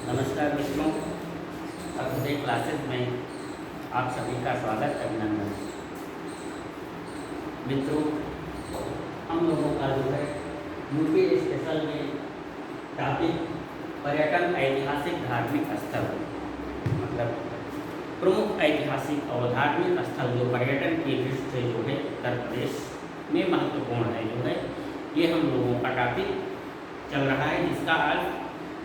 नमस्कार मित्रों, अभ्युदय क्लासेस में आप सभी का स्वागत अभिनंदन। मित्रों, हम लोगों का जो है यूपी स्पेशल में टॉपिक पर्यटन ऐतिहासिक धार्मिक स्थल, मतलब प्रमुख ऐतिहासिक और धार्मिक स्थल जो पर्यटन की दृष्टि से जो है उत्तर प्रदेश में महत्वपूर्ण है, जो है ये हम लोगों का टॉपिक चल रहा है, जिसका आज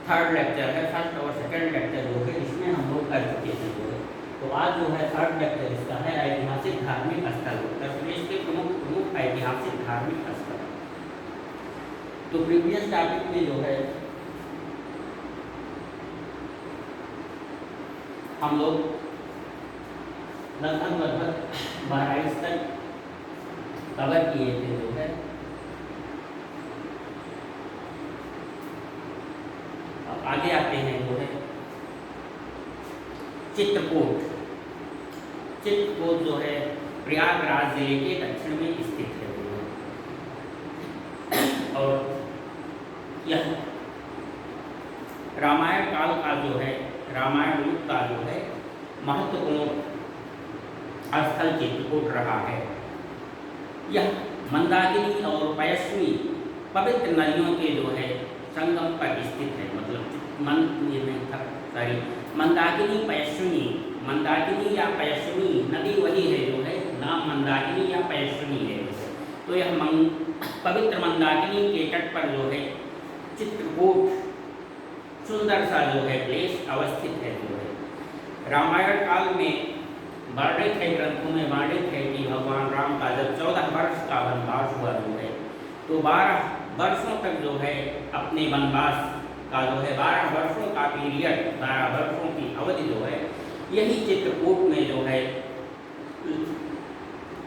थर्ड लेक्चर है। फर्स्ट और सेकंड लेक्चर जो है इसमें हम लोग कर चुके हैं जो है। तो आज जो है थर्ड लेक्चर इसका है ऐतिहासिक धार्मिक स्थल, उत्तर प्रदेश के प्रमुख ऐतिहासिक धार्मिक स्थल। तो प्रीवियस टॉपिक में जो है हम लोग लगभग 22 तक कवर किए थे जो है। आगे आते हैं जो है चित्रकूट। चित्रकूट जो है प्रयागराज जिले के दक्षिण में स्थित है और यह रामायण काल का जो है, रामायण युग का जो है महत्वपूर्ण स्थल चित्रकूट रहा है। यह मंदाकिनी और पयस्विनी पवित्र नदियों के जो है संगम पर स्थित है। मतलब मंदाकिनी पयस्विनी, मंदाकिनी या पयस्विनी नदी वही है जो है, नाम मंदाकिनी या पयस्विनी है। तो यह पवित्र मंदाकिनी के तट पर जो है चित्रकूट सुंदर सा जो है प्लेस अवस्थित है जो है। रामायण काल में वर्णित है, ग्रंथों में वर्णित है कि भगवान राम का जब 14 वर्ष का वनवास हुआ जो है, तो 12 वर्षों तक जो है अपने वनवास का जो है 12 वर्षों का पीरियड, 12 वर्षों की अवधि जो है यही चित्रकूट में जो है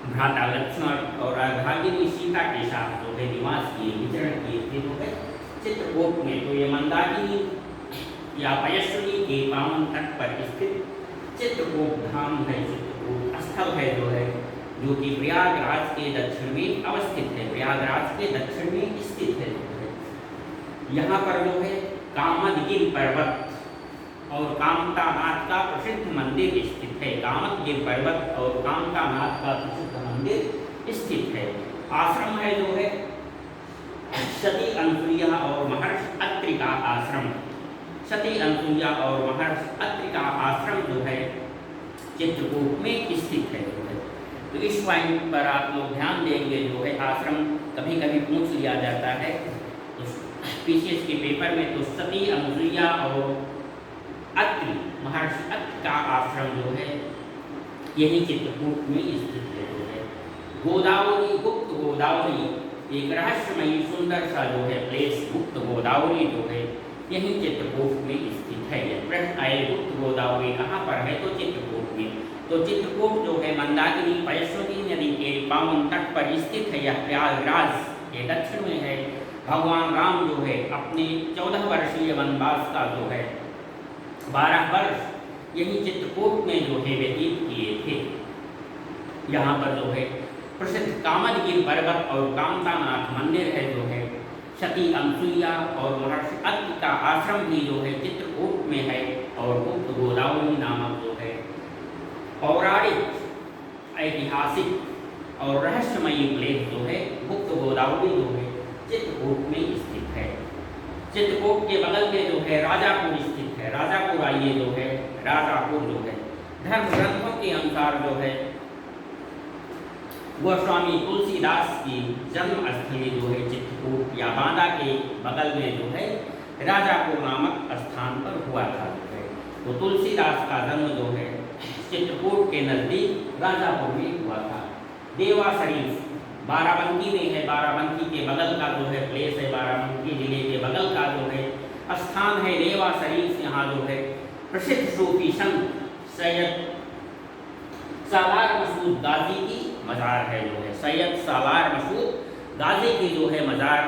भ्राता लक्ष्मण और अर्धांगिनी सीता के साथ जो है निवास किए, विचरण किए थे जो है चित्रकूट में। तो ये मंदाकिनी या पयस्विनी के पावन तट पर स्थित चित्रकूट धाम है, चित्रकूट स्थल है जो है, जो कि प्रयागराज के दक्षिण में अवस्थित है, प्रयागराज के दक्षिण में स्थित है जो है। यहाँ पर जो है कामदगिरि पर्वत और कामतानाथ का प्रसिद्ध मंदिर स्थित है। कामदगिरि पर्वत और कामतानाथ का प्रसिद्ध मंदिर स्थित है। आश्रम है जो है सती अनसुईया और महर्षि अत्रि का आश्रम। सती अनसुईया और महर्षि अत्रि का आश्रम जो है चित्रकूट में स्थित है जो है। तो इस पॉइंट पर आप लोग ध्यान देंगे जो है, आश्रम कभी कभी पूछ लिया जाता है तो पीसीएस के पेपर में। तो सती अनसुईया और अत्रि, महर्षि अत्रि का आश्रम जो है यही चित्रकूट में स्थित है जो है। गोदावरी, गुप्त गोदावरी एक रहस्यमयी सुंदर सा जो है प्लेस, गुप्त गोदावरी जो है यही चित्रकूट में स्थित है। प्रश्न आए गुप्त गोदावरी कहाँ पर है, तो चित्रकूट में। तो चित्रकूट जो है मंदाकिनी पयस्विनी नदी के पावन तट पर स्थित है। यह प्रयागराज के दक्षिण में है। भगवान राम जो है अपने 14 वर्षीय वनवास का जो है 12 वर्ष यही चित्रकूट में जो है व्यतीत किए थे। यहाँ पर जो है प्रसिद्ध कामदगिरि पर्वत और कामतानाथ मंदिर है जो है। सती अनसुईया और महर्षि अत्रि का आश्रम भी जो है चित्रकूट में है। और गुप्त गोदावरी नामक जो है पौराणिक, ऐतिहासिक और रहस्यमयी प्लेस जो है गुप्त गोदावरी जो है चित्रकूट में स्थित है। चित्रकूट के बगल में जो है राजापुर स्थित है। राजापुर आइए जो है, राजापुर जो है धर्म ग्रंथों के अनुसार जो है गोस्वामी तुलसीदास की जन्म स्थली जो है चित्रकूट या बांदा के बगल में जो है राजापुर नामक स्थान पर हुआ था जो है। तो तुलसीदास का जन्म जो है चित्रकूट के नज़दीक राजापुर में हुआ था। देवा शरीफ बाराबंकी में है। बाराबंकी के बगल का जो है प्लेस है, बाराबंकी जिले के बगल का जो है स्थान है देवा शरीफ। यहाँ जो है प्रसिद्ध सूफी संत सैयद सालार मसूद गाजी की मज़ार है जो है। सैयद सालार मसूद गाजी की जो है मज़ार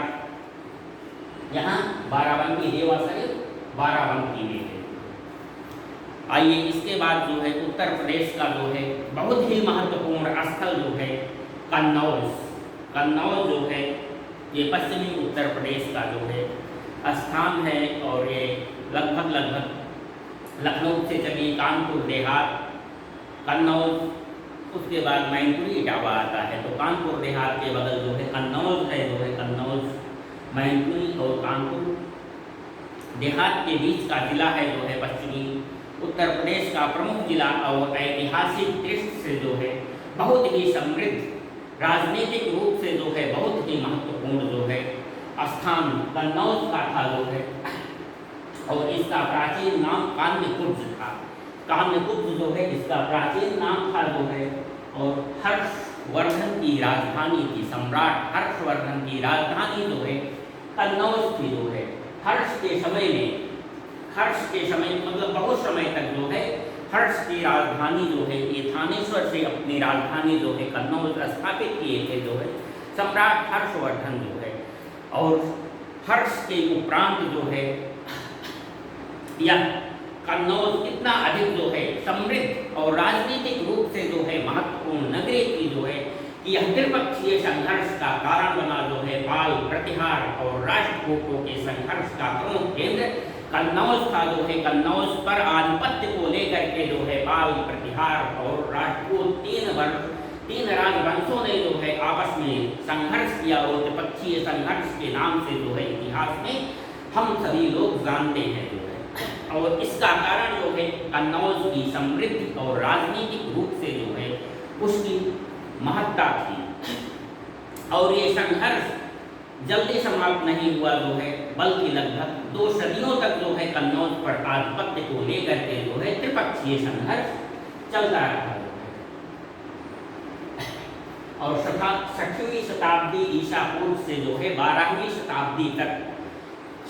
यहाँ बाराबंकी, देवा शरीफ बाराबंकी में है। आइए इसके बाद जो है उत्तर प्रदेश का जो है बहुत ही महत्वपूर्ण स्थल जो है कन्नौज। कन्नौज जो है ये पश्चिमी उत्तर प्रदेश का जो है स्थान है और ये लगभग लखनऊ से चलिए कानपुर देहात, कन्नौज, उसके बाद मैनपुरी इटावा आता है। तो कानपुर देहात के बगल जो है कन्नौज है, जो है कन्नौज, मैनपुरी और कानपुर देहात के बीच का जिला है जो है पश्चिमी उत्तर प्रदेश का प्रमुख जिला और ऐतिहासिक दृष्टि से जो है बहुत ही समृद्ध, राजनीतिक रूप से जो है बहुत ही महत्वपूर्ण जो है स्थान कन्नौज का था जो है। और इसका प्राचीन नाम कान्यकुब्ज था। कान्यकुब्ज जो है इसका प्राचीन नाम था जो है। और हर्षवर्धन की राजधानी थी, सम्राट हर्षवर्धन की राजधानी जो है कन्नौज थी जो है। हर्ष के समय मतलब बहुत समय तक जो है हर्ष की राजधानी जो है ये थानेश्वर से अपनी राजधानी जो है कन्नौज स्थापित किए थे जो है सम्राट हर्षवर्धन जो है। और हर्ष के उपरांत जो है यह कन्नौज इतना अधिक जो है समृद्ध और राजनीतिक रूप से जो है महत्वपूर्ण नगरी थी जो है कि यह त्रिपक्षीय संघर्ष का कारण बना जो है। पाल, प्रतिहार और राष्ट्रकूटों के संघर्ष का प्रमुख केंद्र कन्नौज था जो है। कन्नौज पर आधिपत्य को लेकर के जो है पाल, प्रतिहार और राष्ट्रकूट तीन राजवंशों ने जो है आपस में संघर्ष किया और त्रिपक्षीय संघर्ष के नाम से जो है इतिहास में हम सभी लोग जानते हैं जो है। और इसका कारण जो है कन्नौज की समृद्धि और राजनीतिक रूप से जो है उसकी महत्ता थी। और ये संघर्ष जल्दी समाप्त नहीं हुआ जो है, बल्कि लगभग 2 सदियों तक जो है कन्नौज पर आधिपत्य को लेकर के जो है त्रिपक्षीय संघर्ष चलता रहा। और 6वीं शताब्दी ईसा पूर्व से जो है 12वीं शताब्दी तक,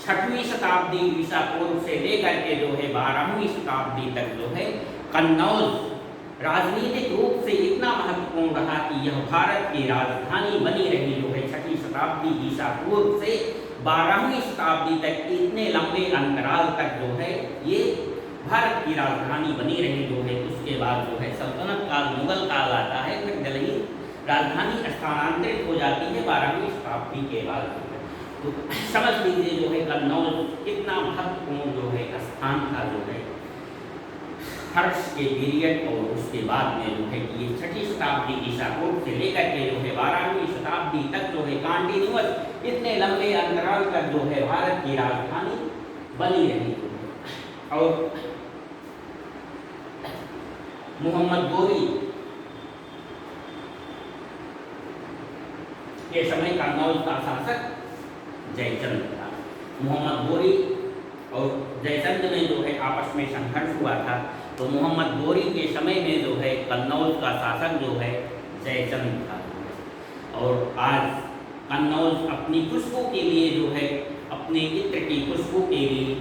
6वीं शताब्दी ईसा पूर्व से लेकर के जो है 12वीं शताब्दी तक जो है कन्नौज राजनीतिक रूप से इतना महत्वपूर्ण रहा कि यह भारत की राजधानी बनी रही जो है। 6वीं शताब्दी ईसा पूर्व से 12वीं शताब्दी तक इतने लंबे अंतराल तक जो है ये भारत की राजधानी बनी रही जो है। उसके बाद जो है सल्तनत काल, मुगल काल आता है, फिर दिल्ली राजधानी स्थानांतरित हो जाती है 12वीं शताब्दी के बाद। तो समझ लीजिए जो है कन्नौज कितना महत्वपूर्ण जो है स्थान था जो है हर्ष के पीरियड। और उसके बाद में जो है कि ये 6वीं शताब्दी ईसा पूर्व से लेकर के जो है 12वीं शताब्दी तक जो है कंटिन्यूअस इतने लंबे अंतराल तक जो है भारत की राजधानी बनी रही। और मोहम्मद गोरी के समय कन्नौज का शासक जयचंद था। मोहम्मद गोरी और जयचंद में जो है आपस में संघर्ष हुआ था। तो मोहम्मद गोरी के समय में जो है कन्नौज का शासक जो है जयचंद था। और आज कन्नौज अपनी खुशबू के लिए जो है, अपने इत्र की खुशबू के लिए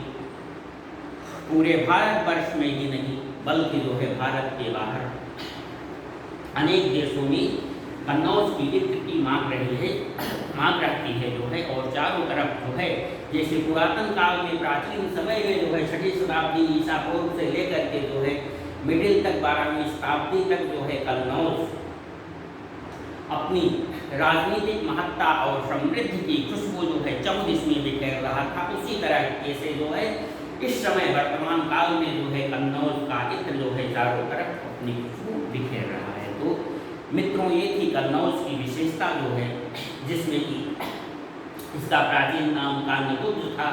पूरे भारतवर्ष में ही नहीं बल्कि जो है भारत के बाहर अनेक देशों में कन्नौज की इत्र की मांग रखती है जो है। और चारों तरफ जो है जैसे पुरातन काल में, प्राचीन समय में जो है 6वीं शताब्दी ईसा पूर्व से लेकर के जो है मिडिल तक 12वीं शताब्दी तक जो है कन्नौज अपनी राजनीतिक महत्ता और समृद्धि की खुशबू जो है चहुदिश में बिखेर रहा था। उसी तरह से जो है इस समय वर्तमान काल में जो है कन्नौज का इत्र जो है चारों तरफ अपनी खुशबू बिखेर रहा है। तो मित्रों, ये थी कन्नौज की विशेषता जो है, जिसमें कि इसका प्राचीन नाम कान्यकुब्ज था।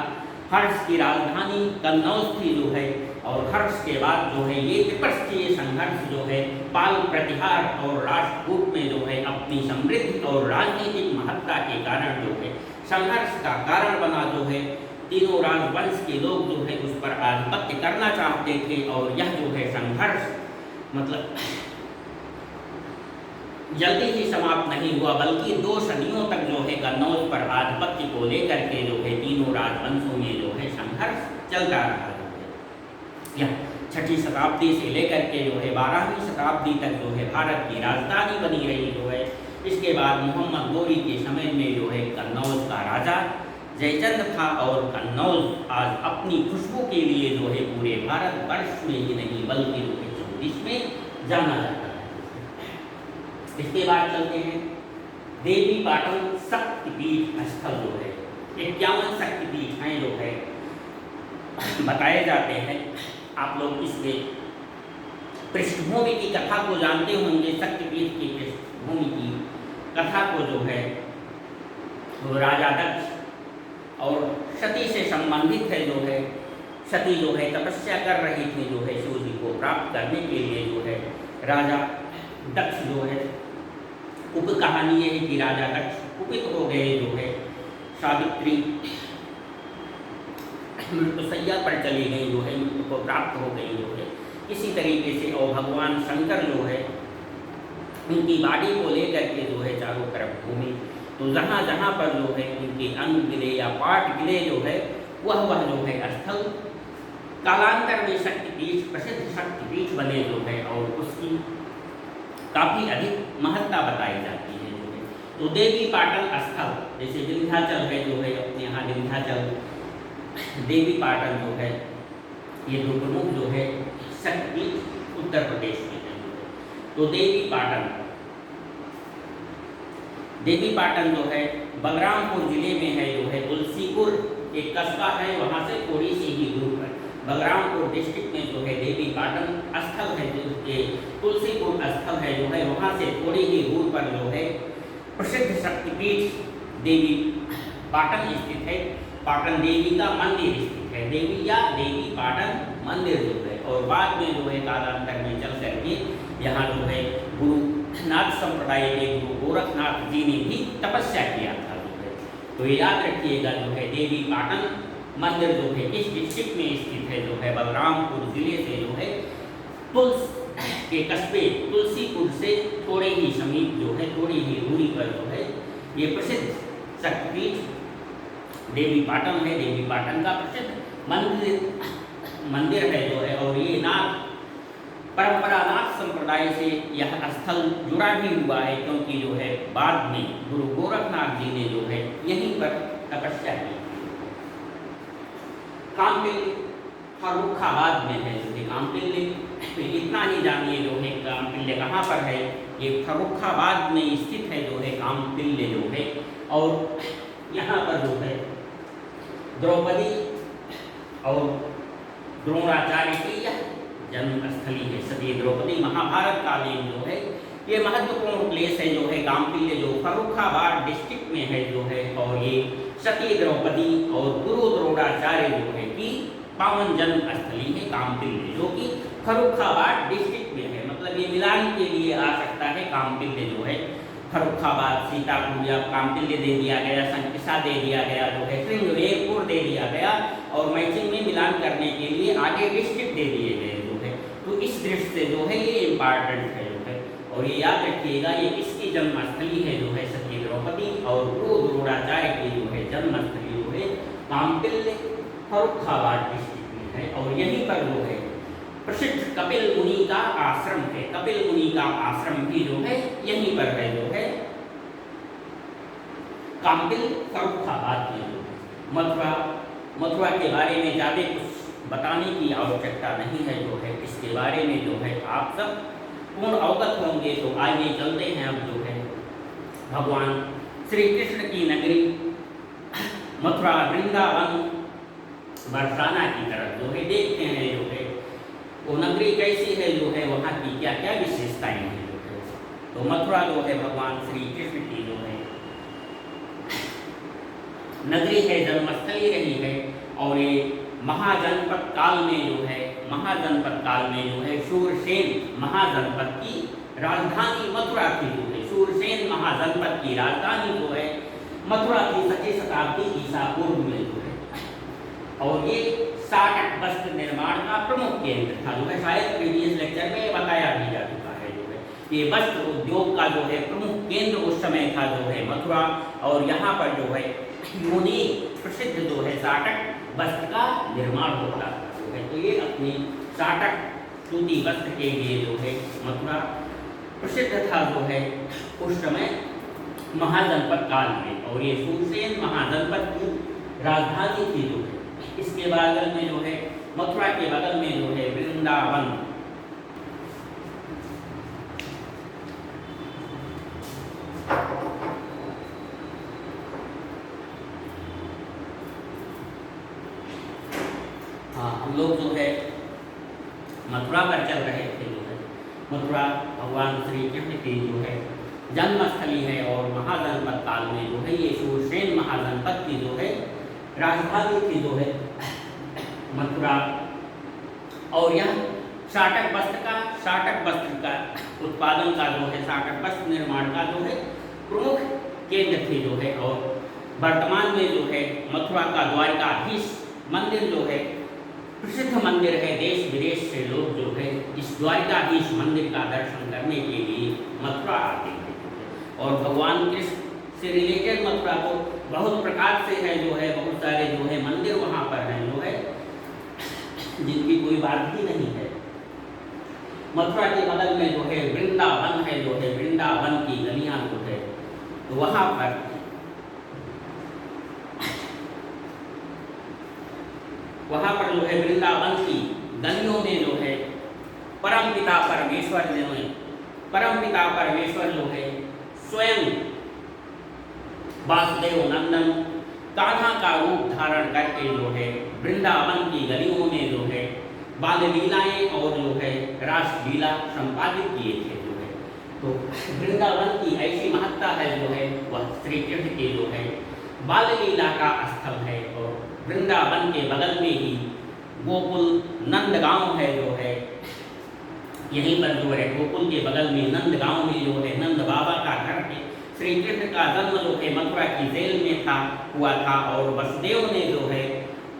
हर्ष की राजधानी कन्नौज थी जो है। और हर्ष के बाद जो है ये त्रिपक्षीय संघर्ष जो है पाल, प्रतिहार और राष्ट्रकूट में जो है अपनी समृद्धि और राजनीतिक महत्ता के कारण जो है संघर्ष का कारण बना जो है। तीनों राजवंश के लोग जो है उस पर आधिपत्य करना चाहते थे। और यह जो है संघर्ष मतलब जल्दी ही समाप्त नहीं हुआ, बल्कि 2 सदियों तक जो है कन्नौज पर आधिपत्य को लेकर के जो है तीनों राजवंशों में जो है संघर्ष चलता रहा जो है। यह 6वीं शताब्दी से लेकर के जो है 12वीं शताब्दी तक जो है भारत की राजधानी बनी रही जो है। इसके बाद मोहम्मद गोरी के समय में जो है कन्नौज का राजा जयचंद था। और कन्नौज आज अपनी खुशबू के लिए जो है पूरे भारतवर्ष में ही नहीं बल्कि जो है चहुदिश में जाना जाता है। इसके बाद चलते हैं देवी पाटन शक्तिपीठ स्थल जो है। 51 शक्तिपीठ हैं जो बताए जाते हैं। आप लोग इसके पृष्ठभूमि की कथा को जानते होंगे। शक्तिपीठ की पृष्ठभूमि की कथा को जो है वो राजा दक्ष और सती से संबंधित है। जो है सती जो है तपस्या कर रही थी जो है शिव जी को प्राप्त करने के लिए। जो है राजा दक्ष जो है उप कहानी ये है कि राजा दक्ष कुपित हो गए। जो है सावित्री मृत्युशैया पर चली गई। जो है मृत्यु को प्राप्त हो गई। जो है इसी तरीके से और भगवान शंकर जो है उनकी बाड़ी को लेकर के जो है चारों तरफ घूमे। तो जहाँ जहाँ पर जो है उनके अंग गिरे या पार्ट गिरे जो है वह जो है स्थल कालांतर में शक्तिपीठ, प्रसिद्ध शक्तिपीठ बने जो है और उसकी काफ़ी अधिक महत्ता बताई जाती है। जो है तो देवी पाटन स्थल जैसे विंध्याचल है जो है अपने यहाँ विंध्याचल, देवी पाटन जो है ये दो प्रमुख जो है शक्तिपीठ उत्तर प्रदेश में है। तो देवी पाटन जो है बलरामपुर जिले में है। जो है तुलसीपुर एक कस्बा है, वहाँ से थोड़ी सी ही दूर पर बलरामपुर डिस्ट्रिक्ट में जो है देवी पाटन स्थल है। जो तुलसीपुर स्थल है जो है वहाँ से थोड़ी ही दूर पर जो है प्रसिद्ध शक्तिपीठ देवी पाटन स्थित है। पाटन देवी का मंदिर स्थित है। देवी या देवी पाटन मंदिर जो है और बाद में जो है कालांतर में चल करके यहाँ जो है गुरुनाथ संप्रदाय के गुरु गोरखनाथ जी ने भी तपस्या किया था। जो है तो याद रखिएगा जो है देवी पाटन मंदिर जो है इस डिस्ट्रिक्ट में स्थित है। जो है बलरामपुर जिले से जो है तुल्स के कस्बे तुलसीपुर से थोड़े ही समीप जो है थोड़ी ही दूरी पर जो है ये प्रसिद्ध शक्तिपीठ देवी पाटन है। देवी पाटन का प्रसिद्ध मंदिर है जो है और ये नाथ परंपरानाथ संप्रदाय से यह स्थल जुड़ा भी हुआ है, क्योंकि जो है बाद में गुरु गोरखनाथ जी ने जो है यहीं पर तपस्या की। कामपिल्ली फर्रुखाबाद में है। जो है कामपिल्ली इतना ही जानिए जो है कामपिल्ली कहाँ पर है। ये फर्रुखाबाद में स्थित है जो है कामपिल्ली जो है और यहाँ पर जो है द्रौपदी और द्रोणाचार्य की यह जन्मस्थली है। सती द्रौपदी महाभारत कालीन जो है ये महत्वपूर्ण प्लेस है। जो है कामपिल्ली जो फर्रुखाबाद डिस्ट्रिक्ट में है जो है और ये सती द्रौपदी और गुरु द्रोणाचार्य जो है कि पावन जन्म स्थली है कामपिल्ली, जो कि फर्रुखाबाद डिस्ट्रिक्ट में है। मतलब ये मिलान के लिए आ सकता है। कामपिल्ली जो है फर्रुखाबाद, सीतापुर या कामपिल्ली दे दिया गया, संकिसा दे दिया गया, जो है श्रृंगवेरपुर दे दिया गया और मैचिंग में मिलान करने के लिए आगे डिस्ट्रिक्ट दे दिए गए जो है। तो इस दृष्टि से जो है ये इम्पॉर्टेंट है जो है। और ये याद रखिएगा ये किसकी जन्मस्थली है। जो है सती द्रौपदी और गुरु द्रोणाचार्य की जो है जन्मस्थली जो है कामपिल्ली फर्रुखाबाद डिस्ट्रिक्ट में है और यहीं पर जो है प्रसिद्ध कपिल मुनि का आश्रम है। कपिल मुनि का आश्रम भी जो है यहीं पर है जो है कामपिल्ली फर्रुखाबाद में। मथुरा के बारे में ज़्यादा कुछ बताने की आवश्यकता नहीं है। जो है इसके बारे में जो है आप सब पूर्ण अवगत होंगे। तो आइए चलते हैं अब जो है भगवान श्री कृष्ण की नगरी मथुरा वृंदावन बरसाना की तरफ जो है देखते हैं। जो है वो नगरी कैसी है, जो है वहाँ की क्या क्या विशेषताएं हैं। जो है तो मथुरा जो है भगवान श्री कृष्ण की जो है नगरी है, जन्मस्थली रही है। और ये महाजनपद काल में जो है शूरसेन महाजनपद की राजधानी मथुरा थी। जो है शूरसेन महाजनपद की राजधानी जो है मथुरा की 6वीं शताब्दी ईसा पूर्व में जो है। और ये साटक वस्त्र निर्माण का प्रमुख केंद्र था। जो है शायद प्रीवियस लेक्चर में बताया भी जा चुका है। जो है ये वस्त्र उद्योग का जो है प्रमुख केंद्र उस समय था जो है मथुरा। और यहाँ पर जो है यूनिक प्रसिद्ध जो है साटक वस्त्र का निर्माण होता था। जो है तो ये अपनी साटक सूती वस्त्र के लिए जो है मथुरा प्रसिद्ध था जो है उस समय महाजनपद काल में। और ये शूरसेन महाजनपद की राजधानी थी। जो है इसके बगल में जो है मथुरा के बगल में जो है वृंदावन हाँ, हम लोग जो है मथुरा पर चल रहे थे। जो है मथुरा भगवान श्री कृष्ण की जो है जन्मस्थली है और महाजनपद काल में जो है ये शूरसेन महाजनपद की जो है राजधानी थी जो है मथुरा। और यह शाटक वस्त्र का उत्पादन का जो है शाटक वस्त्र निर्माण का जो है प्रमुख केंद्र थे जो है। और वर्तमान में जो है मथुरा का द्वारिकाधीश मंदिर जो है प्रसिद्ध मंदिर है। देश विदेश से लोग जो है इस द्वारिकाधीश मंदिर का दर्शन करने के लिए मथुरा आते हैं। और भगवान कृष्ण से रिलेटेड मथुरा को बहुत प्रकार से है जो है, बहुत सारे जो है मंदिर वहाँ पर हैं जो है, जिनकी कोई बात ही नहीं है। मथुरा के बगल में जो है वृंदावन है जो है, वृंदावन की गलियाँ जो है, तो वहाँ पर जो है वृंदावन की गलियों में जो है परमपिता परमेश्वर जो है स्वयं वासुदेव नंदन कान्हा का रूप धारण करके जो है वृंदावन की गलियों में जो है बाल लीलाएँ और जो है रासलीला संपादित किए थे जो है। तो वृंदावन की ऐसी महत्ता है जो है वह श्री कृष्ण के जो है बाल लीला का स्थल है। और वृंदावन के बगल में ही गोकुल नंदगांव है जो है, यहीं पर जो है गोकुल के बगल में नंदगांव में जो है नंद बाबा का घर है। श्री कृष्ण का जन्म जो है मथुरा की जेल में हुआ था और वसुदेव ने जो है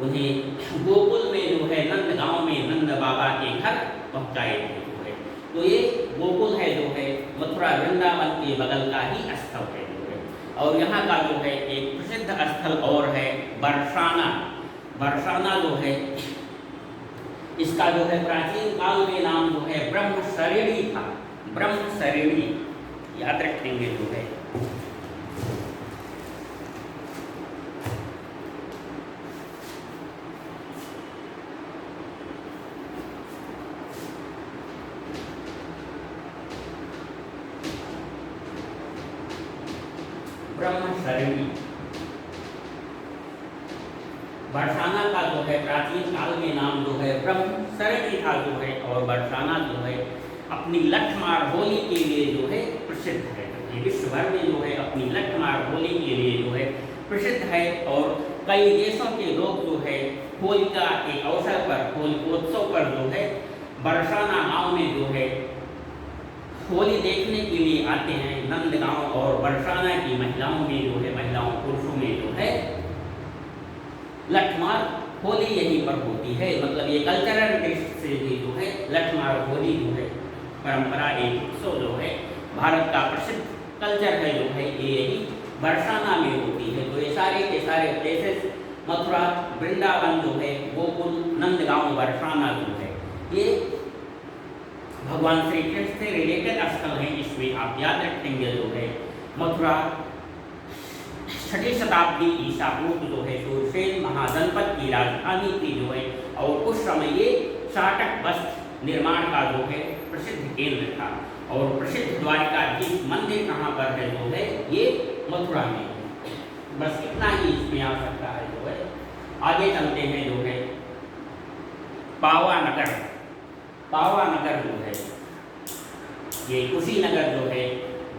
उन्हें गोकुल में जो है नंदगांव में नंद बाबा के घर पहुंचाए थे जो है। तो ये गोकुल है जो है मथुरा वृंदावन के बगल का ही स्थल है जो है। और यहाँ का जो है एक प्रसिद्ध स्थल और है बरसाना जो है, इसका जो है प्राचीन काल में नाम जो है ब्रह्मसरिणी था। ब्रह्मसरिणी याद रखेंगे जो है। ब्रह्मसरिणी बरसाना का जो है प्राचीन काल में नाम जो है ब्रह्मसरिणी था जो है। और बरसाना जो है अपनी लठमार होली के लिए जो है प्रसिद्ध है। विश्व भर में जो है अपनी लठमार होली के लिए जो है प्रसिद्ध है। और कई देशों के लोग जो है होलिका के अवसर पर होलिकोत्सव पर जो है बरसाना गांव में जो है होली देखने के लिए आते हैं। नंदगांव और बरसाना की महिलाओं में जो है पुरुषों में जो है लठमार होली यहीं पर होती है। मतलब ये कल्चरल दृष्टि से भी जो है लठमार होली जो है परंपरा एक उत्सव जो है भारत का प्रसिद्ध कल्चर है जो है ये यही बरसाना में होती है। तो ये सारे के सारे प्लेसेस मथुरा वृंदावन जो है गोकुल नंदगांव बरसाना जो है ये भगवान श्री कृष्ण से रिलेटेड स्थल हैं। इसमें आप याद रखेंगे जो है मथुरा 6वीं शताब्दी ईसा पूर्व जो है शूरसेन महाजनपद की राजधानी थी जो है। और उस समय ये शाटक वस्त्र निर्माण का जो है प्रसिद्ध केंद्र था। और प्रसिद्ध द्वारिकाधीश मंदिर कहाँ पर है जो है ये मथुरा में। बस इतना ही इसमें आ सकता है जो है। आगे चलते हैं जो है पावानगर जो है ये कुशीनगर जो है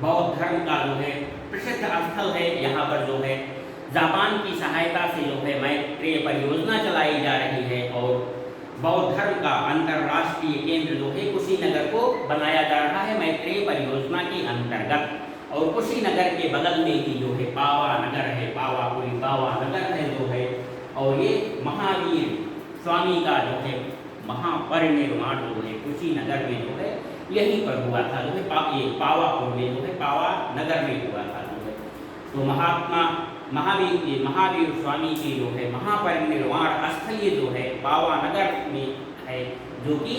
बौद्ध धर्म का जो है प्रसिद्ध स्थल है। यहाँ पर जो है जापान की सहायता से जो है मैत्रेय परियोजना चलाई जा रही है। और बौद्ध धर्म का अंतर्राष्ट्रीय केंद्र जो है कुशीनगर को बनाया जा रहा है मैत्रेय परियोजना के अंतर्गत। और कुशीनगर के बगल में ही जो है पावानगर है, पावानगर है जो है। और ये महावीर स्वामी का जो है महापरिनिर्वाण जो है कुशीनगर में जो है यहीं पर हुआ था जो है। पावापुर में जो है पावानगर में हुआ था जो है। तो महावीर स्वामी की जो है महापरिनिर्वाण स्थलीय जो है पावानगर में है जो कि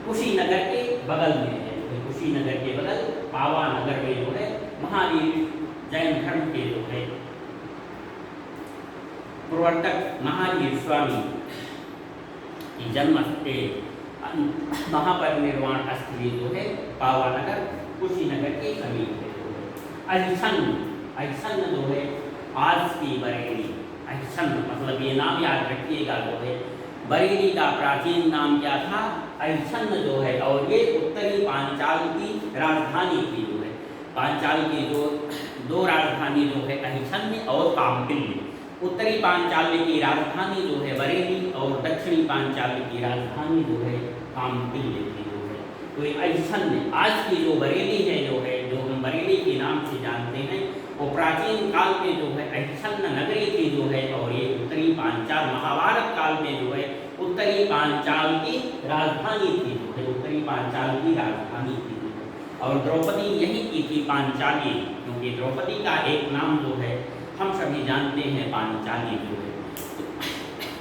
कुशीनगर के बगल में है। कुशीनगर के बगल पावानगर में जो है महावीर जैन धर्म के जो है प्रवर्तक महावीर स्वामी की जन्म से महापरिनिर्वाण स्थली जो है पावानगर कुशीनगर के समीप है। अहिसन्न जो है आज की बरेली, अहिसन्न मतलब ये नाम याद रखिएगा जो है बरेली का प्राचीन नाम क्या था? अहिछन्न जो है, और ये उत्तरी पांचाल की राजधानी थी जो है। पांचाल की जो दो राजधानी जो है अहिछन्न और कामपिल्य। उत्तरी पांचाल की राजधानी जो है बरेली और दक्षिणी पांचाल की राजधानी जो है कामपिल्य थी जो है। तो ये अहिछन्न, आज की जो बरेली है जो है, जो हम बरेली के नाम से जानते हैं, वो प्राचीन काल में जो है अहिछन्न नगरी थी जो है, और ये उत्तरी पांचाल महाभारत काल में जो है उत्तरी पांचाल की राजधानी थी जो है, उत्तरी पांचाल की राजधानी थी जो है। और द्रौपदी यही की थी पांचाली, क्योंकि द्रौपदी का एक नाम जो है हम सभी जानते हैं पांचाली जो है,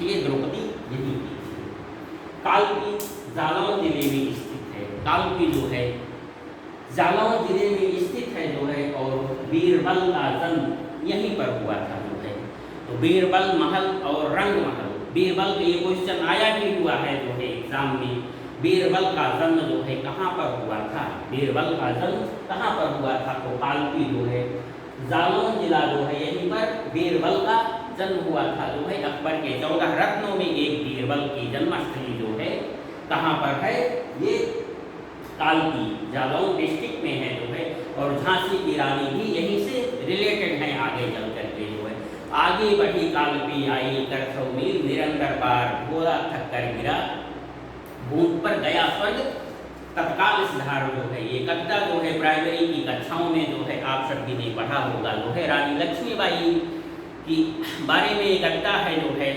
ये द्रौपदी यही की थी। कालपी जालौन जिले में स्थित है। कालपी जो है जालौन जिले में स्थित है जो है, और बीरबल का जन्म यहीं पर हुआ था जो है। तो बीरबल महल और रंग महल, बीरबल का ये क्वेश्चन आया भी हुआ है जो है एग्जाम में, बीरबल का जन्म जो है कहाँ पर हुआ था, बीरबल का जन्म कहाँ पर हुआ था? तो कालपी जो है जालौन जिला जो है यहीं पर बीरबल का जन्म हुआ था जो है। अकबर के 14 रत्नों में एक बीरबल की जन्मस्थली जो है कहाँ पर है? ये कालपी जालौन डिस्ट्रिक्ट में है जो है। और झांसी की रानी भी यहीं से रिलेटेड है आगे चल करके जो है। आगे बढ़ी कालपी आई कर 100 मील निरंतर पार, घोड़ा थक कर गिरा बूंद पर गया स्वर्ग तत्काल सुधार जो है। ये कविता जो है प्राइमरी की कक्षाओं में जो है आप सभी ने पढ़ा होगा जो है। रानी लक्ष्मीबाई की बारे में ये कविता है जो है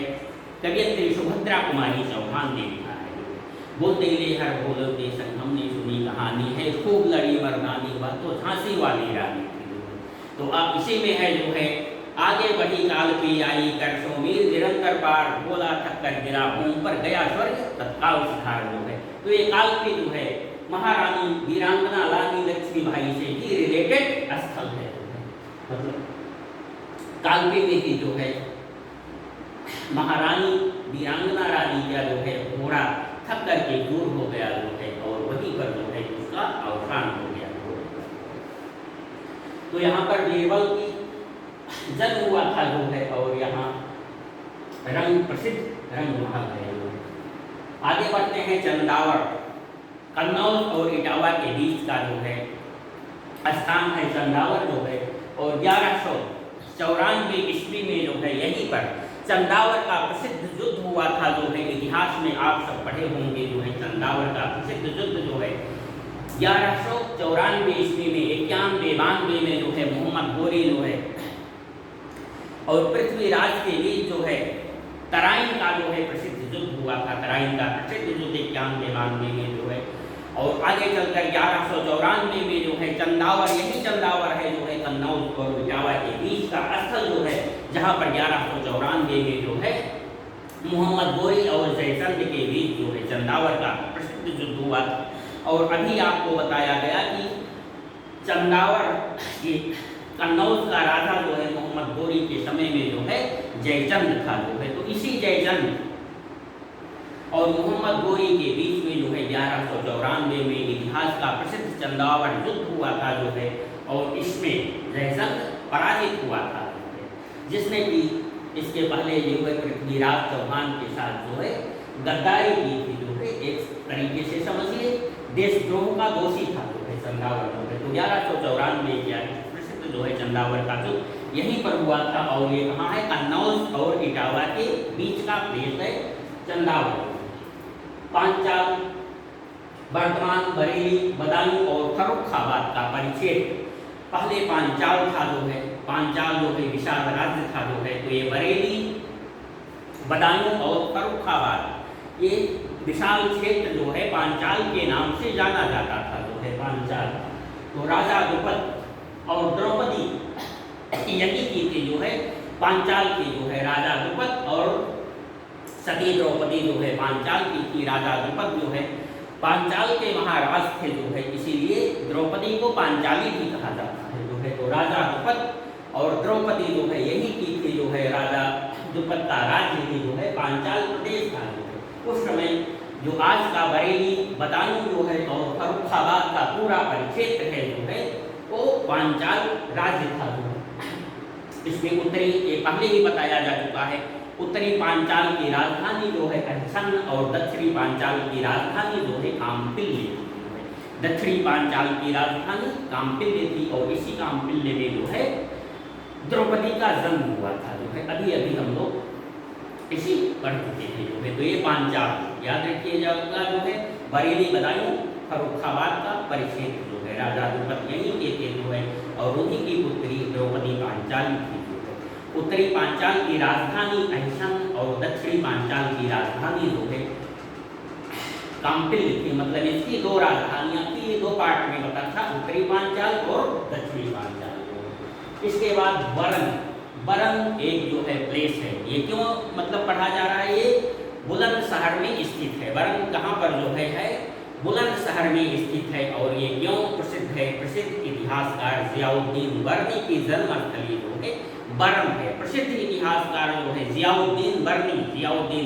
कवियत्री सुभद्रा कुमारी चौहान ने लिखा है जो है। बोलते ले हर बोलो के संग हमने सुनी कहानी है, खूब लड़ी मर्दानी वह तो झांसी वाली रानी थी जो है। तो आप इसी में है जो है, आगे बढ़ी कालपी आई कर 100 मील निरंतर पार, बोला थक कर गिरा बूंद पर गया स्वर्ग तत्काल सुधार जो है। तो ये कालपी जो है महारानी वीरांगना रानी लक्ष्मीबाई से भी रिलेटेड स्थल है जो है। मतलब कालपी में ही जो है महारानी वीरांगना रानी का जो है घोड़ा थक करके दूर हो गया जो है, और वहीं पर जो है उसका अवसान हो गया। तो यहाँ पर बीरबल की जन्म हुआ था जो है, और यहाँ रंग प्रसिद्ध रंग महल है जो है। आगे बढ़ते हैं चंदावर, कन्नौज और इटावा के बीच का जो है स्थान है चंदावर जो है। और 1194 ईस्वी में जो है यहीं पर चंदावर का प्रसिद्ध युद्ध हुआ था जो है। इतिहास में आप सब पढ़े होंगे जो है चंदावर का प्रसिद्ध युद्ध जो है 1194 ईस्वी में 91-92 में जो है मोहम्मद गोरी जो है और पृथ्वीराज के बीच जो है तराइन का जो है प्रसिद्ध युद्ध हुआ था। तराइन का प्रसिद्ध युद्ध 91-92 में जो है। और आगे चलकर 1194 में जो है चंदावर, यही चंदावर है जो है कन्नौज और इटावा के बीच का स्थल जो है, जहाँ पर 1194 में जो है मोहम्मद गोरी और जयचंद के बीच जो है चंदावर का प्रसिद्ध युद्ध हुआ था। और अभी आपको बताया गया कि चंदावर ये कन्नौज का राजा जो है मोहम्मद गोरी के समय में जो है जयचंद था जो है। तो इसी जयचंद और मोहम्मद गोरी के बीच में जो है 1194 में इतिहास का प्रसिद्ध चंदावर युद्ध हुआ था जो है। और इसमें जयचंद पराजित हुआ था जो है, जिसने कि इसके पहले जो है पृथ्वीराज चौहान के साथ जो है गद्दारी की थी जो है। एक तरीके से समझिए देशद्रोह का दोषी था जो है चंदावर जो है। तो 1194 क्या प्रसिद्ध जो है चंदावर का जो यहीं पर हुआ था। और ये कहाँ है? कन्नौज और इटावा के बीच का प्लेस है चंदावर। पांचाल, वर्तमान बरेली, बदायूं और फर्रुखाबाद का परिचय। पहले पांचाल था जो है, पांचाल जो है विशाल राज्य था जो है। तो ये बरेली, बदायूं और फर्रुखाबाद ये विशाल क्षेत्र जो है पांचाल के नाम से जाना जाता था जो है पांचाल। तो राजा द्रुपद और द्रौपदी यही की थी जो है पांचाल की जो है राजा द्रुपद और सती द्रौपदी जो है पांचाल की थी। राजा द्रुपद जो है पांचाल के महाराज थे जो है, इसीलिए द्रौपदी को पांचाली भी कहा जाता है जो है। तो राजा द्रुपद और द्रौपदी जो है यही की थी जो है। राजा द्रुपद का राज्य ही जो है पांचाल प्रदेश था जो है। उस समय जो आज का बरेली, बदायूं जो है और फर्रुखाबाद का पूरा परिक्षेत्र है जो है वो पांचाल राज्य था जो है। इसमें उत्तरी, ये पहले ही बताया जा चुका है, उत्तरी पांचाल की राजधानी जो है अहिसन और दक्षिणी पांचाल की राजधानी जो है कामपिल्य थी। दक्षिणी पांचाल की राजधानी कामपिल्य थी और इसी कामपिल्य में जो है द्रौपदी का जन्म हुआ था, जो है अभी अभी हम लोग इसी पढ़ चुके थे जो है। तो ये पांचाल याद रखिए जाएगा जो है बरेली बदायूं फर्रुखाबाद का परिक्षेत्र जो है राजा द्रुपद यहीं के थे जो है, और उन्हीं की पुत्री द्रौपदी पांचाली थी जो है। उत्तरी पांचाल की राजधानी अहिसन और दक्षिणी पांचाल की राजधानी जो है कामपिल्य थी। मतलब इसकी दो राजधानियां थी, दो पार्ट में बता था, उत्तरी पांचाल और दक्षिणी पांचाल। इसके बाद वरन, वरन एक जो है प्लेस है, ये क्यों मतलब पढ़ा जा रहा है, ये बुलंदशहर में स्थित है। वरन कहाँ पर जो है बुलंदशहर में स्थित है। और ये क्यों प्रसिद्ध है, प्रसिद्ध इतिहासकार जियाउद्दीन वर्नी की जन्मस्थली जो है वरन है। प्रसिद्ध इतिहासकार जो है जियाउद्दीन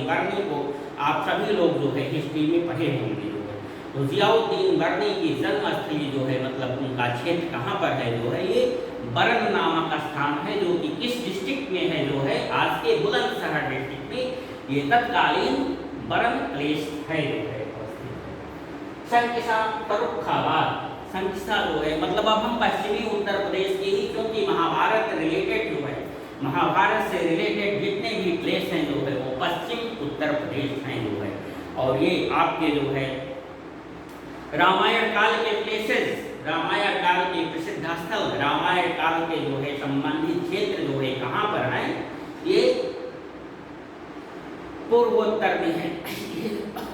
वर्नी को आप सभी लोग जो है हिस्ट्री में पढ़े होंगे जो है। तो जियाउद्दीन वर्नी की जन्मस्थली जो है मतलब उनका क्षेत्र कहाँ पर है जो है, ये बरन नामक स्थान है, जो कि किस डिस्ट्रिक्ट में है जो है, आज के बुलंदशहर डिस्ट्रिक्ट में ये तत्कालीन बरन प्लेस है जो है। संकिसा फर्रुखाबाद, संकिसा जो है मतलब अब हम पश्चिमी उत्तर प्रदेश के ही, क्योंकि महाभारत रिलेटेड जो है, महाभारत से रिलेटेड जितने भी प्लेस हैं जो है वो पश्चिम उत्तर प्रदेश हैं जो है। और ये आपके जो है रामायण काल के प्लेसेस, रामायण काल के प्रसिद्ध स्थल, रामायण काल के जो है संबंधित क्षेत्र जो है कहाँ पर हैं, ये पूर्वोत्तर में है,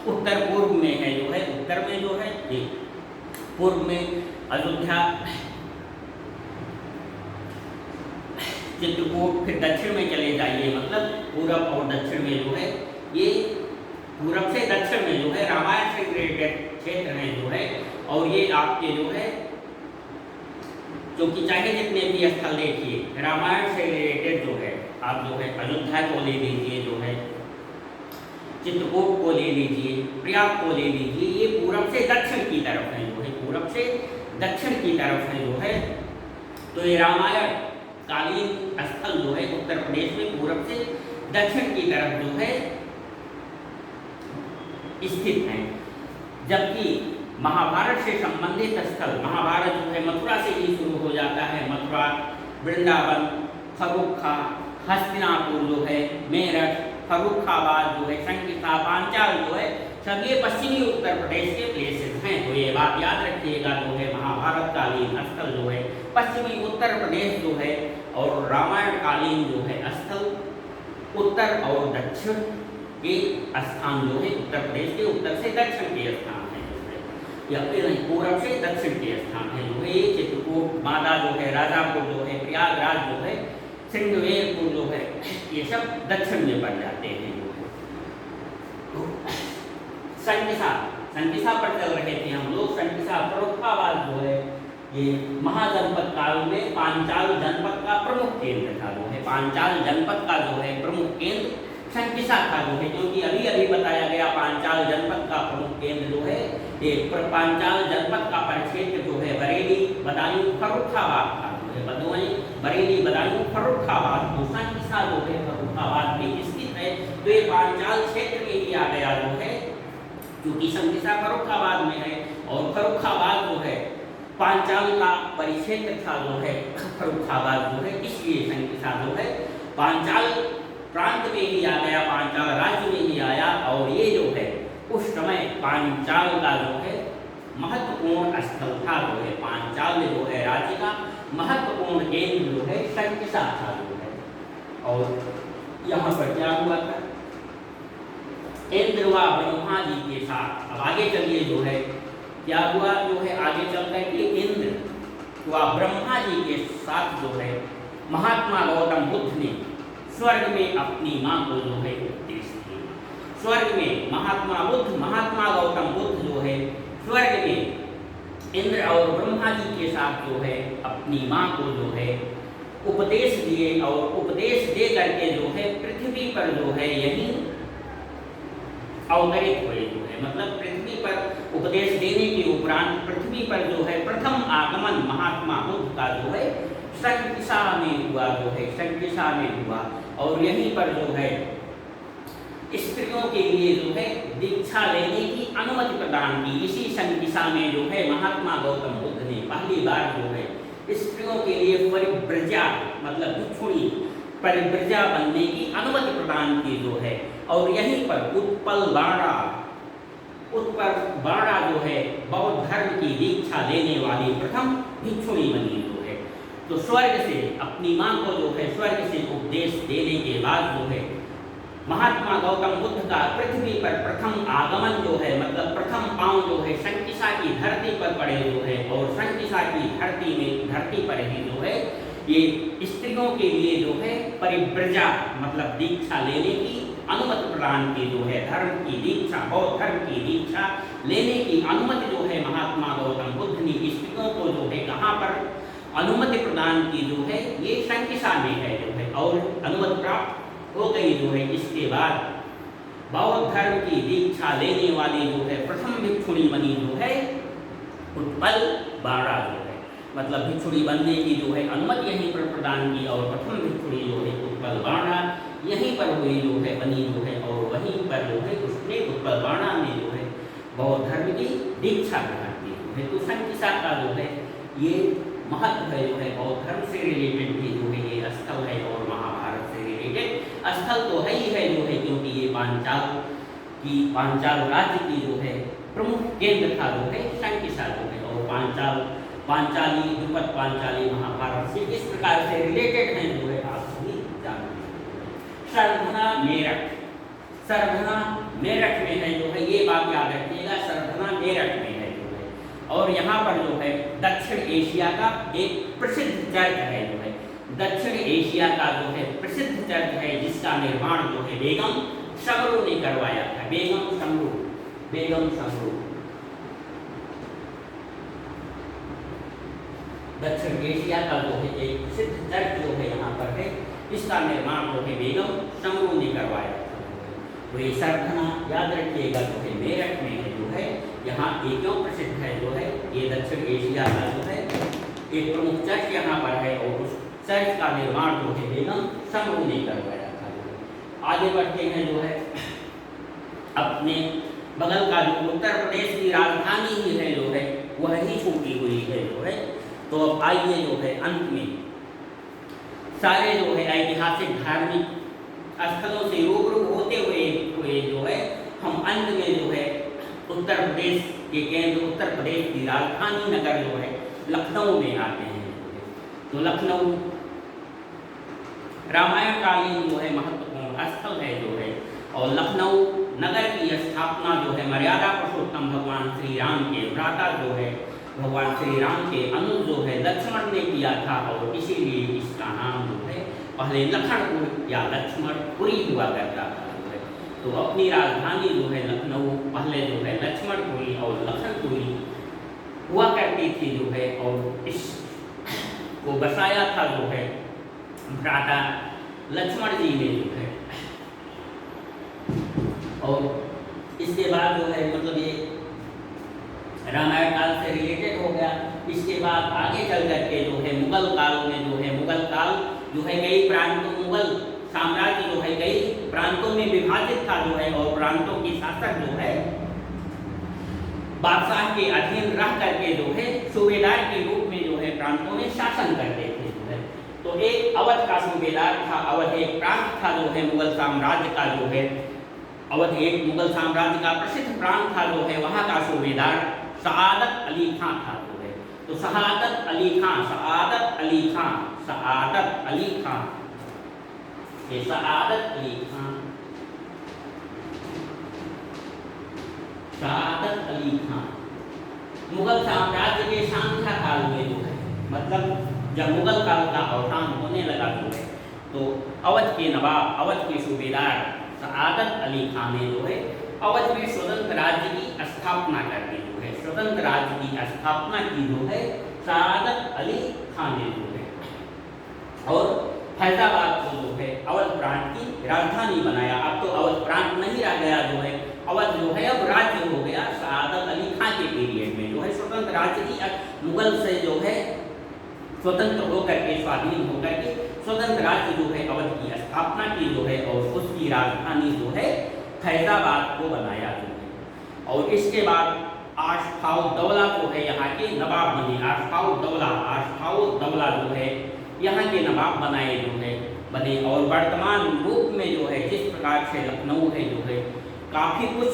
उत्तर पूर्व में है जो है। उत्तर में जो है ये पूर्व में अयोध्या, चित्रकूट, फिर दक्षिण में चले जाइए मतलब पूरब और दक्षिण में जो है, ये पूरब से दक्षिण में जो है रामायण से रिलेटेड क्षेत्र हैं जो है। और ये आपके जो है क्योंकि चाहे जितने भी स्थल देखिए रामायण से रिलेटेड जो है, आप जो है अयोध्या को ले लीजिए जो है, चित्रकूट को ले लीजिए, प्रयाग को ले लीजिए, ये पूरब से दक्षिण की तरफ है जो है, पूरब से दक्षिण की तरफ है जो है। तो ये रामायण कालीन स्थल जो है उत्तर प्रदेश में पूरब से दक्षिण की तरफ जो है स्थित है। जबकि महाभारत से संबंधित स्थल, महाभारत जो है मथुरा से ही शुरू हो जाता है, मथुरा, वृंदावन, फर्रुखा, हस्तिनापुर जो है, मेरठ, फर्रुखाबाद जो है, संकिसा, पांचाल जो है, सब ये पश्चिमी उत्तर प्रदेश के प्लेसेस हैं। तो ये बात याद रखिएगा जो है महाभारत कालीन स्थल जो है पश्चिमी उत्तर प्रदेश जो है, और रामायण कालीन जो है स्थल उत्तर और दक्षिण के स्थान जो है, उत्तर प्रदेश के उत्तर से दक्षिण के स्थान है जो है, या फिर पूरब से दक्षिण के स्थान है जो है। ये चित्रकूट, बांदा जो है, राजापुर जो है, प्रयागराज जो है, सिंगवेरपुर जो है, ये सब दक्षिण में पड़ जाते हैं जो है। तो संकिसा पर चल रहे थे हम लोग। संकिसा फर्रुखाबाद जो है ये महाजनपद काल में पांचाल जनपद का प्रमुख केंद्र था जो है। पांचाल जनपद का जो है प्रमुख केंद्र संकिसा था जो है, क्योंकि अभी अभी बताया गया पांचाल जनपद का प्रमुख केंद्र जो है ये पांचाल जनपद का परिक्षेत्र जो है बरेली, बदायूं, फर्रुखाबाद था जो है। बरेली, बदायूं, फर्रुखाबाद, तो संकिसा जो है फर्रुखाबाद में स्थित है। तो ये पांचाल क्षेत्र में ही आ गया जो है, क्योंकि संकिसा फर्रुखाबाद में है और फर्रुखाबाद जो है पांचाल का परिक्षेत्र था जो है, फर्रुखाबाद जो है, इसलिए संकिसा जो है पांचाल प्रांत में ही आ गया, पांचाल राज्य में ही आया। और ये जो है उस समय पांचाल का जो है महत्वपूर्ण स्थल था जो है, पांचाल जो है राज्य का महत्वपूर्ण केंद्र जो है संकिसा था जो है। और यहाँ पर क्या हुआ था, इंद्र व ब्रह्मा जी के साथ, अब आगे चलिए जो है क्या हुआ जो है, आगे चल रहे कि इंद्र व ब्रह्मा जी के साथ जो है महात्मा गौतम बुद्ध ने स्वर्ग में अपनी माँ को जो है उपदेश दिया। स्वर्ग में महात्मा गौतम बुद्ध जो है स्वर्ग में इंद्र और ब्रह्मा जी के साथ जो है अपनी माँ को जो है उपदेश दिए, और उपदेश दे करके जो है पृथ्वी पर जो है यही अवतरित हुए जो है। मतलब पृथ्वी पर उपदेश देने के उपरांत पृथ्वी पर जो है प्रथम आगमन महात्मा बुद्ध का जो है संकिसा में हुआ जो है, संकिसा में हुआ। और यहीं पर जो है स्त्रियों के लिए जो है दीक्षा लेने की अनुमति प्रदान की। इसी सन ईसा में जो है महात्मा गौतम बुद्ध ने पहली बार जो है स्त्रियों के लिए परिव्रजा मतलब भिक्षुणी परिव्रजा बनने की अनुमति प्रदान की जो है। और यहीं पर उत्पल बाणा जो है बौद्ध धर्म की दीक्षा लेने वाली प्रथम भिक्षुणी बनी जो है। तो स्वर्ग से अपनी मां को जो है स्वर्ग से उपदेश देने के बाद जो है महात्मा गौतम बुद्ध का पृथ्वी पर प्रथम आगमन जो है मतलब प्रथम पांव जो है शंकिसा की धरती पर पड़े जो है। और शंकिसा की धरती पर ही जो है ये स्त्रियों के लिए जो है परिव्रजा मतलब दीक्षा लेने की अनुमति प्रदान की जो है। धर्म की दीक्षा बौद्ध धर्म की दीक्षा लेने की अनुमति जो है महात्मा गौतम बुद्ध ने स्त्रियों को जो है कहाँ पर अनुमति प्रदान की जो है ये शंकिसा में है जो है। और अनुमति प्राप्त हो गई जो है। इसके बाद बौद्ध धर्म की दीक्षा लेने वाली जो है प्रथम भिक्षुणी बनी जो है उत्पल बाणा जो है मतलब भिक्षुणी बनने की जो है अनुमति यहीं पर प्रदान की। और प्रथम भिक्षुणी जो है उत्पल बाणा यहीं पर हुई जो है बनी जो है। और वहीं पर जो है उसने उत्पल बाणा में जो है बौद्ध धर्म की दीक्षा ग्रहण की जो है। तो शंकिसा का जो है ये महत्व है जो है बौद्ध धर्म से रिलेटेड भी जो है ये स्थल है। और महाभारत से रिलेटेड स्थल तो है ही है जो है क्योंकि ये पांचाल राज्य की जो है प्रमुख केंद्र था जो है शंकिसा जो है। और पांचाली ध्रुपद पांचाली महाभारत से इस प्रकार से रिलेटेड हैं जो है आप सभी जानते हैं। सरभना मेरठ में है जो है ये बात याद रखिएगा सरभना मेरठ में है जो है। और यहाँ पर जो है दक्षिण एशिया का एक प्रसिद्ध चर्च है जो है दक्षिण एशिया का जो है प्रसिद्ध चर्च है जिसका निर्माण जो है बेगम समरू ने करवाया था। बेगम समरू दक्षिण एशिया का जो है एक प्रसिद्ध चर्च जो है यहाँ पर है इसका निर्माण जो है बेगम समरू ने करवाया था। तो ये सरभना याद रखिएगा जो है मेरठ में है जो है। यहाँ ये क्यों प्रसिद्ध है जो है ये दक्षिण एशिया का जो है एक प्रमुख चर्च यहाँ पर है। और उस चर्च का निर्माण जो है बेगम समरू ने करवाया था। आगे बढ़ते हैं जो है अपने बगल का जो उत्तर प्रदेश की राजधानी ही है जो है वह ही छूटी हुई है जो है। तो अब आइए जो है अंत में सारे जो है ऐतिहासिक धार्मिक स्थलों से रूबरू होते हुए जो है हम अंत में जो है उत्तर प्रदेश के केंद्र उत्तर प्रदेश की राजधानी नगर जो है लखनऊ में आते हैं। तो लखनऊ रामायण कालीन जो है महत्वपूर्ण स्थल है जो है। और लखनऊ नगर की स्थापना जो है मर्यादा पुरुषोत्तम भगवान श्री राम के भ्राता जो है भगवान श्री राम के अनुज जो है लक्ष्मण ने किया था। और इसीलिए इसका नाम जो है पहले लखनपुर या लक्ष्मणपुरी हुआ करता था जो है। तो अपनी राजधानी जो है लखनऊ पहले जो है लक्ष्मणपुरी और लखनपुरी हुआ करती थी जो है। और इस को बसाया था जो है भ्राता लक्ष्मण जी ने जो है। और इसके बाद जो है मतलब ये रामायण काल से रिलेटेड हो गया। इसके बाद आगे चल करके जो है मुगल काल में जो है मुगल काल जो है कई प्रांतों मुगल साम्राज्य जो है कई प्रांतों में विभाजित था जो है। और प्रांतों के शासक जो है बादशाह के अधीन रह करके जो है सूबेदार के रूप में जो है प्रांतों में शासन करते थे जो है। तो एक अवध का सूबेदार था। अवध एक प्रांत था जो है मुगल साम्राज्य का जो है। अवध एक मुगल साम्राज्य का प्रसिद्ध प्रांत था जो है। वहाँ का सूबेदार सआदत अली खां था जो है। तो सआदत अली खां ये सआदत अली खां मुगल साम्राज्य के शांता काल में जो है मतलब जब मुगल काल का अवसान होने लगा जो है तो अवध के नवाब अवध के सूबेदार सआदत अली खां ने जो है अवध में स्वतंत्र राज्य की स्थापना कर दी जो है। स्वतंत्र राज्य की स्थापना की जो है सआदत अली खां ने जो है। और फैजाबाद को जो है अवध प्रांत की राजधानी बनाया। अब तो अवध प्रांत नहीं रह गया जो है अवध जो है अब राज्य हो गया। सआदत अली खां के पीरियड में जो है स्वतंत्र राज्य की मुगल से जो है स्वतंत्र होकर के स्वाधीन होकर के स्वतंत्र राज्य जो है अवध की स्थापना की जो है। और उसकी राजधानी जो है फैजाबाद को बनाया जो है। और इसके बाद आशफाउद्दौला जो है यहाँ के नवाब बने। आशफाउद्दौला जो है यहाँ के नवाब बनाए जो है बने। और वर्तमान रूप में जो है जिस प्रकार से लखनऊ है जो है काफ़ी कुछ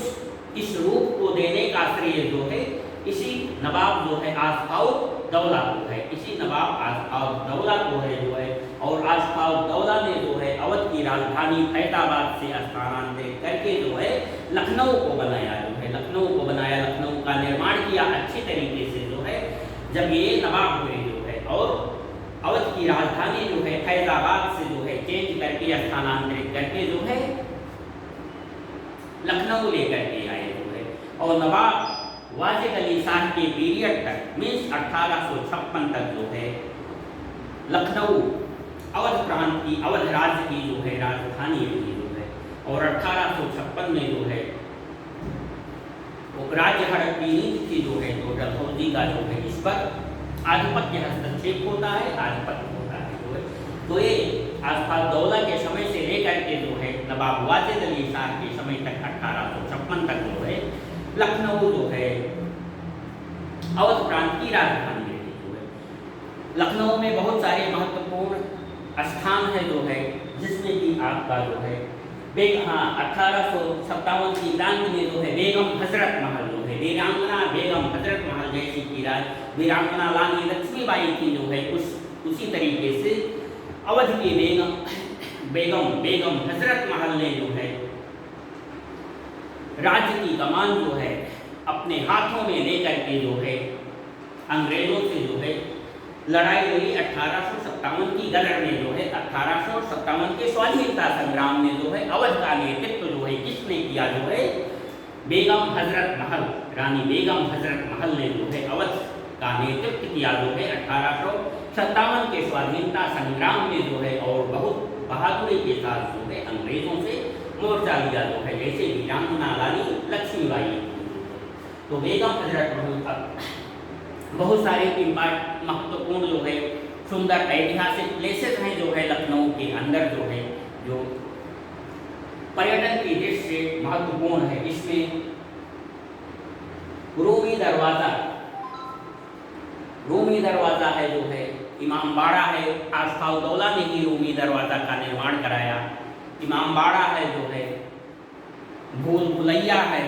इस रूप को देने का श्रेय जो है इसी नवाब जो है आशफाउद्दौला को है, इसी नवाब आशफाउद्दौला को है जो है। और आशफाउद्दौला ने जो है अवध की राजधानी फैजाबाद से स्थानांतरित करके जो है लखनऊ को बनाया जो है, लखनऊ को बनाया, लखनऊ का निर्माण किया अच्छे तरीके से जो है जब ये नवाब हुए जो है। और अवध की राजधानी जो है फैजाबाद से जो है चेंज करके स्थानांतरित करके जो है लखनऊ लेकर के आए जो है। और नवाब वाजिद अली शाह के पीरियड तक मीन्स 1856 तक जो है लखनऊ अवध प्रांत की, अवध राज्य की जो है राजधानी रही जो है। और 1856 में जो है वो राज्य हड़प की नीति थी जो है तो डलहौजी का जो है इस पर आधिपत्य हस्तक्षेप होता है, आधिपत्य होता है जो है। तो ये आशफाउद्दौला के समय से लेकर के जो है नवाब वाजिद अली शाह के समय तक 1856 तक जो है लखनऊ जो है अवध प्रांत की राजधानी रही जो है। लखनऊ में बहुत सारे महत्वपूर्ण स्थान है जो है जिसमें कि आपका जो है 1857 की क्रांति में जो है बेगम हजरत महल जो है, वीरांगना बेगम हजरत महल जैसी की वीरांगना रानी लक्ष्मीबाई की जो है उसी तरीके से अवध की बेगम हजरत महल ने जो है राज्य की कमान जो है अपने हाथों में लेकर के जो है अंग्रेजों से जो है लड़ाई लड़ी। 1857 की गदर में जो है 1857 के स्वाधीनता संग्राम में जो है अवध का नेतृत्व जो है किसने किया जो है बेगम हजरत महल, रानी बेगम हजरत महल ने जो है अवध का नेतृत्व किया जो है 1857 के स्वाधीनता संग्राम में जो है। और बहुत बहादुरी के साथ जो है अंग्रेजों से मोर्चा लिया जो है, जैसे वीरांगना रानी लक्ष्मीबाई। तो बेगम हजरत महल का बहुत सारे महत्वपूर्ण जो है सुंदर ऐतिहासिक प्लेसेस हैं जो है लखनऊ के अंदर जो है जो पर्यटन की दृष्टि से महत्वपूर्ण है। इसमें रूमी दरवाज़ा है जो है, इमामबाड़ा है, आशफाउद्दौला ने ही रूमी दरवाज़ा का निर्माण कराया। इमामबाड़ा है जो है, भूल भुलैया है,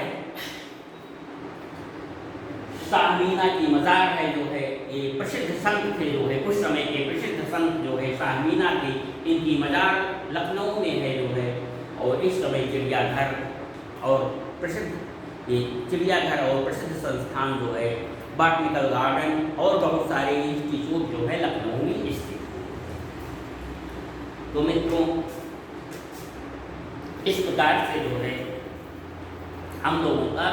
शाहमीना की मज़ार है जो है, ये प्रसिद्ध संत थे जो है कुछ समय के प्रसिद्ध संत जो है शाहमीना के, इनकी मज़ार लखनऊ में है जो है। और इस समय चिड़ियाघर और प्रसिद्ध संस्थान जो है बॉटनिकल गार्डन और बहुत सारे इंस्टीट्यूट जो है लखनऊ में स्थित। तो मित्रों इस प्रकार से जो है हम लोगों का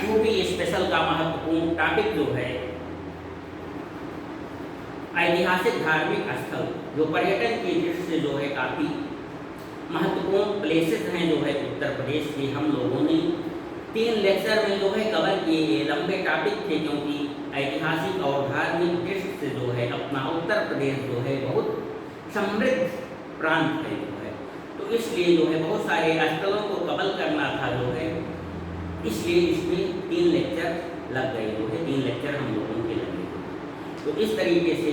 यूपी स्पेशल का महत्वपूर्ण टॉपिक जो है ऐतिहासिक धार्मिक स्थल जो पर्यटन की दृष्टि से जो है काफ़ी महत्वपूर्ण प्लेसेस हैं जो है उत्तर प्रदेश के, हम लोगों ने 3 लेक्चर में जो है कवर किए। ये लंबे टॉपिक थे क्योंकि ऐतिहासिक और धार्मिक दृष्टि से जो है अपना उत्तर प्रदेश जो है बहुत समृद्ध प्रांत है जो है। तो इसलिए जो है बहुत सारे स्थलों को कवर करना था जो है, इसलिए इसमें 3 लेक्चर लग गए जो है, 3 लेक्चर हम लोगों के लगे। तो इस तरीके से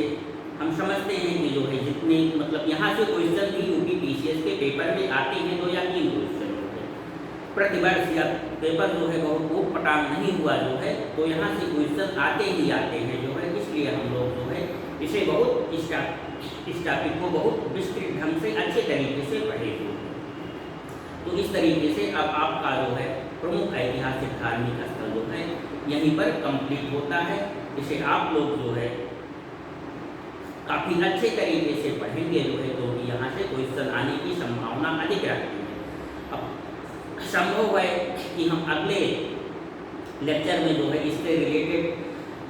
हम समझते हैं कि जो है जितने मतलब यहाँ से क्वेश्चन भी यूपी पीसीएस के पेपर में आते हैं 2 या 3 क्वेश्चन जो है प्रतिवर्ष, या पेपर जो है बहुत ऊट पटांग नहीं हुआ जो है, तो यहाँ से क्वेश्चन आते ही आते हैं जो है। इसलिए हम लोग जो है इसे बहुत इस टॉपिक को बहुत विस्तृत ढंग से अच्छे तरीके से पढ़े हुए। तो इस तरीके से अब आपका जो है प्रमुख ऐतिहासिक धार्मिक स्थल जो है यहीं पर कंप्लीट होता है। इसे आप लोग जो है काफ़ी अच्छे तरीके से पढ़ेंगे जो है, तो यहाँ से क्वेश्चन आने की संभावना अधिक रहती है। अब संभव है कि हम अगले लेक्चर में जो है इससे रिलेटेड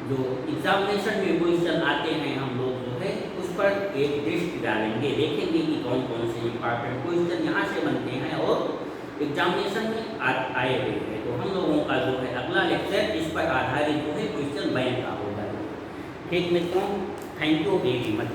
जो एग्जामिनेशन में क्वेश्चन आते हैं हम लोग जो है उस पर एक दृष्टि डालेंगे, देखेंगे कि कौन कौन से इम्पॉर्टेंट क्वेश्चन यहाँ से बनते हैं और एग्जामिनेशन में आए हुए हैं। तो हम लोगों का जो है अगला लेक्चर इस पर आधारित जो है क्वेश्चन बैंक का होगा। ठीक मित्रों, थैंक यू वेरी मच।